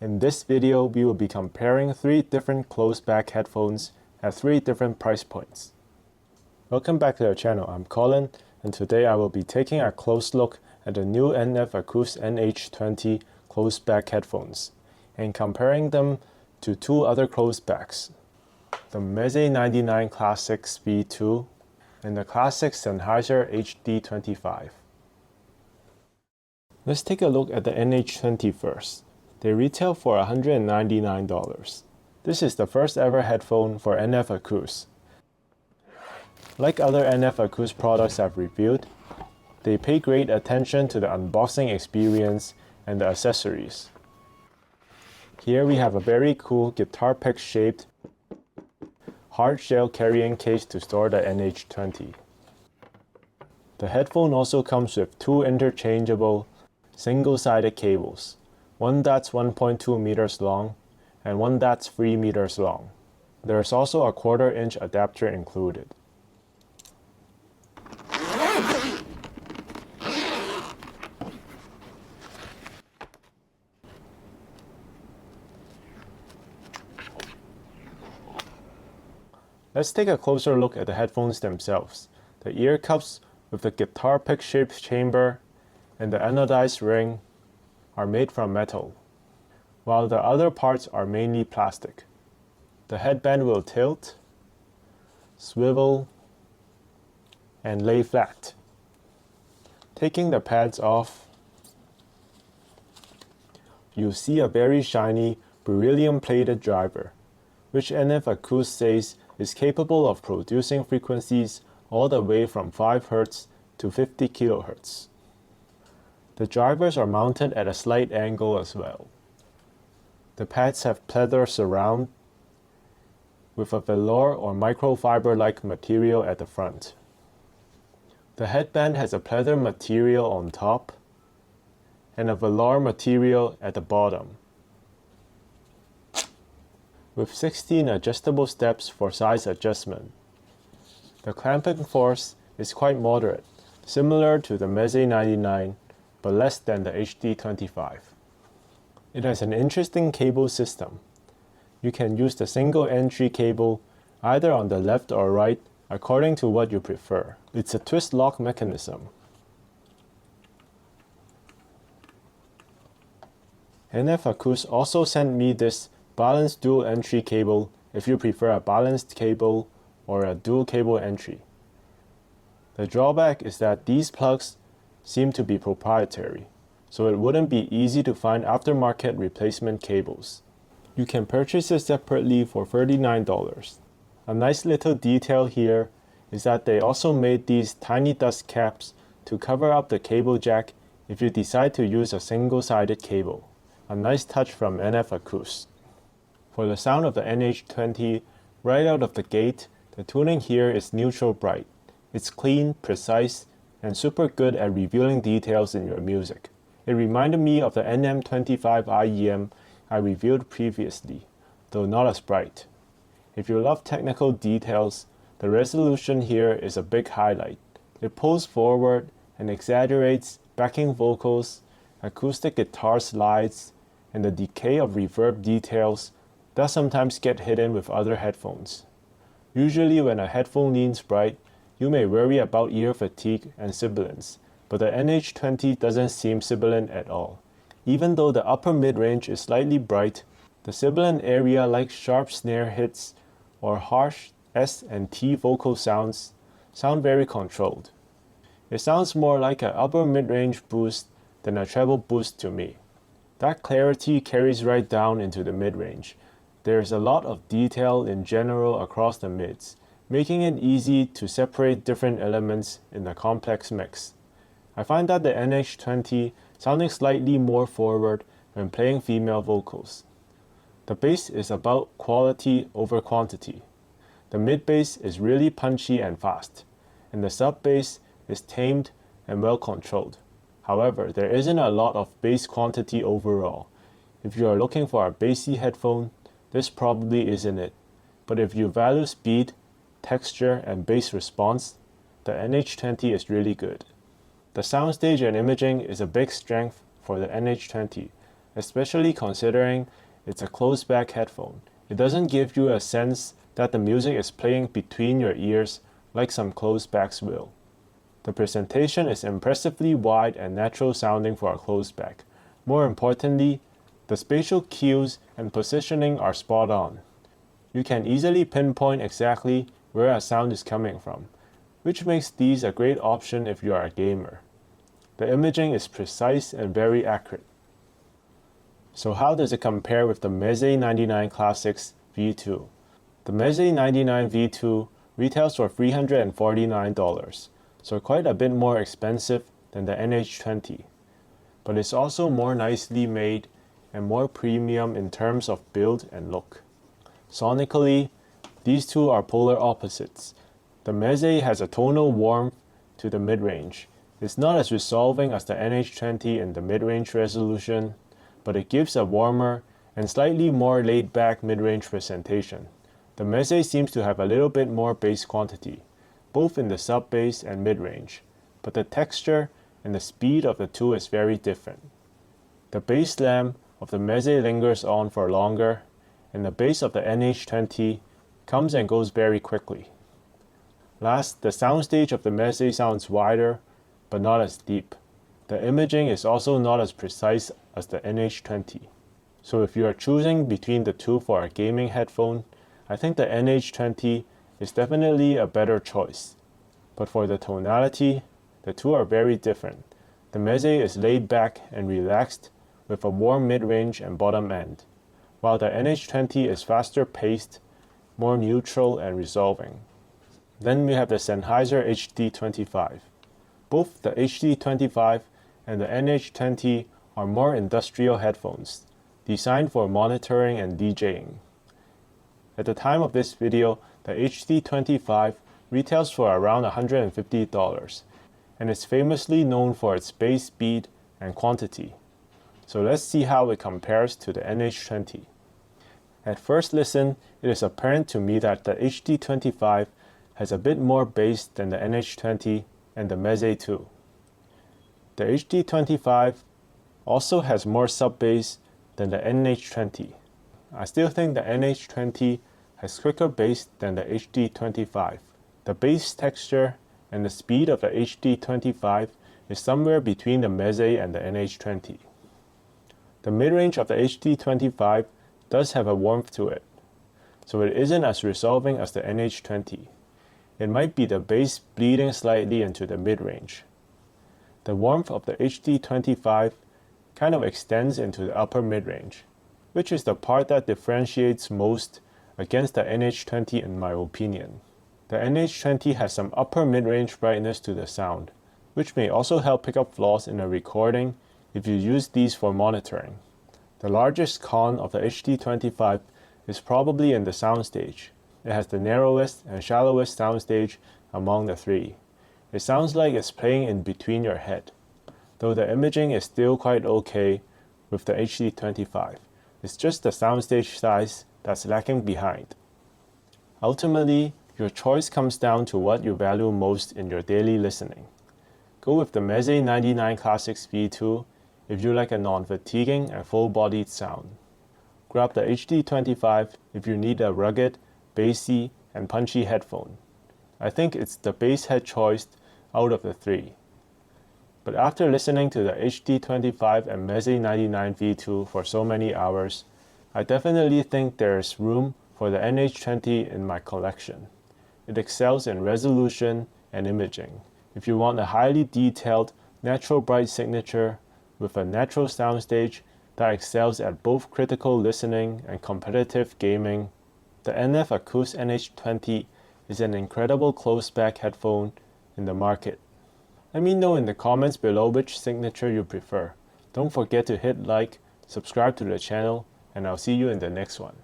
In this video, we will be comparing 3 different closed-back headphones at 3 different price points. Welcome back to our channel, I'm Colin, and today I will be taking a close look at the new NF Acous NH20 closed-back headphones, and comparing them to 2 other closed-backs, the Meze 99 Classic V2 and the classic Sennheiser HD25. Let's take a look at the NH20 first. They retail for $199. This is the first ever headphone for NF Acous. Like other NF Acous products I've reviewed, they pay great attention to the unboxing experience and the accessories. Here we have a very cool guitar pick shaped hard shell carrying case to store the NH20. The headphone also comes with 2 interchangeable single-sided cables, one that's 1.2 meters long and one that's 3 meters long. There's also a 1/4 inch adapter included. Let's take a closer look at the headphones themselves. The ear cups with the guitar pick shaped chamber and the anodized ring are made from metal, while the other parts are mainly plastic. The headband will tilt, swivel, and lay flat. Taking the pads off, you'll see a very shiny beryllium-plated driver, which NF Acous says is capable of producing frequencies all the way from 5 Hz to 50 kHz. The drivers are mounted at a slight angle as well. The pads have pleather surround with a velour or microfiber-like material at the front. The headband has a pleather material on top and a velour material at the bottom, with 16 adjustable steps for size adjustment. The clamping force is quite moderate, similar to the Meze 99, but less than the HD25. It has an interesting cable system. You can use the single entry cable either on the left or right according to what you prefer. It's a twist lock mechanism. NF Acous also sent me this balanced dual entry cable if you prefer a balanced cable or a dual cable entry. The drawback is that these plugs seem to be proprietary, so it wouldn't be easy to find aftermarket replacement cables. You can purchase it separately for $39. A nice little detail here is that they also made these tiny dust caps to cover up the cable jack if you decide to use a single-sided cable. A nice touch from NF Acous. For the sound of the NH20, right out of the gate, the tuning here is neutral bright. It's clean, precise, and super good at revealing details in your music. It reminded me of the NM25 IEM I reviewed previously, though not as bright. If you love technical details, the resolution here is a big highlight. It pulls forward and exaggerates backing vocals, acoustic guitar slides, and the decay of reverb details that sometimes get hidden with other headphones. Usually when a headphone leans bright, you may worry about ear fatigue and sibilance, but the NH20 doesn't seem sibilant at all. Even though the upper mid-range is slightly bright, the sibilant area like sharp snare hits or harsh S and T vocal sounds sound very controlled. It sounds more like an upper mid-range boost than a treble boost to me. That clarity carries right down into the mid-range. There's a lot of detail in general across the mids, making it easy to separate different elements in a complex mix. I find that the NH20 sounding slightly more forward when playing female vocals. The bass is about quality over quantity. The mid bass is really punchy and fast, and the sub bass is tamed and well controlled. However, there isn't a lot of bass quantity overall. If you are looking for a bassy headphone, this probably isn't it. But if you value speed, texture, and bass response, the NH20 is really good. The soundstage and imaging is a big strength for the NH20, especially considering it's a closed-back headphone. It doesn't give you a sense that the music is playing between your ears like some closed-backs will. The presentation is impressively wide and natural sounding for a closed-back. More importantly, the spatial cues and positioning are spot on. You can easily pinpoint exactly where a sound is coming from, which makes these a great option if you are a gamer. The imaging is precise and very accurate. So how does it compare with the Meze 99 Classics V2? The Meze 99 V2 retails for $349, so quite a bit more expensive than the NH20, but it's also more nicely made and more premium in terms of build and look. Sonically, these two are polar opposites. The Meze has a tonal warmth to the mid-range. It's not as resolving as the NH20 in the mid-range resolution, but it gives a warmer and slightly more laid-back mid-range presentation. The Meze seems to have a little bit more bass quantity, both in the sub-bass and mid-range, but the texture and the speed of the two is very different. The bass slam of the Meze lingers on for longer, and the bass of the NH20 comes and goes very quickly. Last, the soundstage of the Meze sounds wider, but not as deep. The imaging is also not as precise as the NH20. So if you are choosing between the two for a gaming headphone, I think the NH20 is definitely a better choice. But for the tonality, the two are very different. The Meze is laid back and relaxed with a warm mid-range and bottom end, while the NH20 is faster paced, more neutral and resolving. Then we have the Sennheiser HD25. Both the HD25 and the NH20 are more industrial headphones, designed for monitoring and DJing. At the time of this video, the HD25 retails for around $150 and is famously known for its bass speed and quantity. So let's see how it compares to the NH20. At first listen, it is apparent to me that the HD25 has a bit more bass than the NH20 and the Meze too. The HD25 also has more sub-bass than the NH20. I still think the NH20 has quicker bass than the HD25. The bass texture and the speed of the HD25 is somewhere between the Meze and the NH20. The mid-range of the HD25 does have a warmth to it, so it isn't as resolving as the NH20. It might be the bass bleeding slightly into the mid-range. The warmth of the HD25 kind of extends into the upper mid-range, which is the part that differentiates most against the NH20 in my opinion. The NH20 has some upper mid-range brightness to the sound, which may also help pick up flaws in a recording if you use these for monitoring. The largest con of the HD25 is probably in the soundstage. It has the narrowest and shallowest soundstage among the three. It sounds like it's playing in between your head, though the imaging is still quite okay with the HD25. It's just the soundstage size that's lacking behind. Ultimately, your choice comes down to what you value most in your daily listening. Go with the Meze 99 Classics V2 if you like a non-fatiguing and full-bodied sound. Grab the HD25 if you need a rugged, bassy, and punchy headphone. I think it's the bass head choice out of the three. But after listening to the HD25 and Meze 99 V2 for so many hours, I definitely think there is room for the NH20 in my collection. It excels in resolution and imaging. If you want a highly detailed, natural bright signature with a natural soundstage that excels at both critical listening and competitive gaming, the NF Acous NH20 is an incredible close-back headphone in the market. Let me know in the comments below which signature you prefer. Don't forget to hit like, subscribe to the channel, and I'll see you in the next one.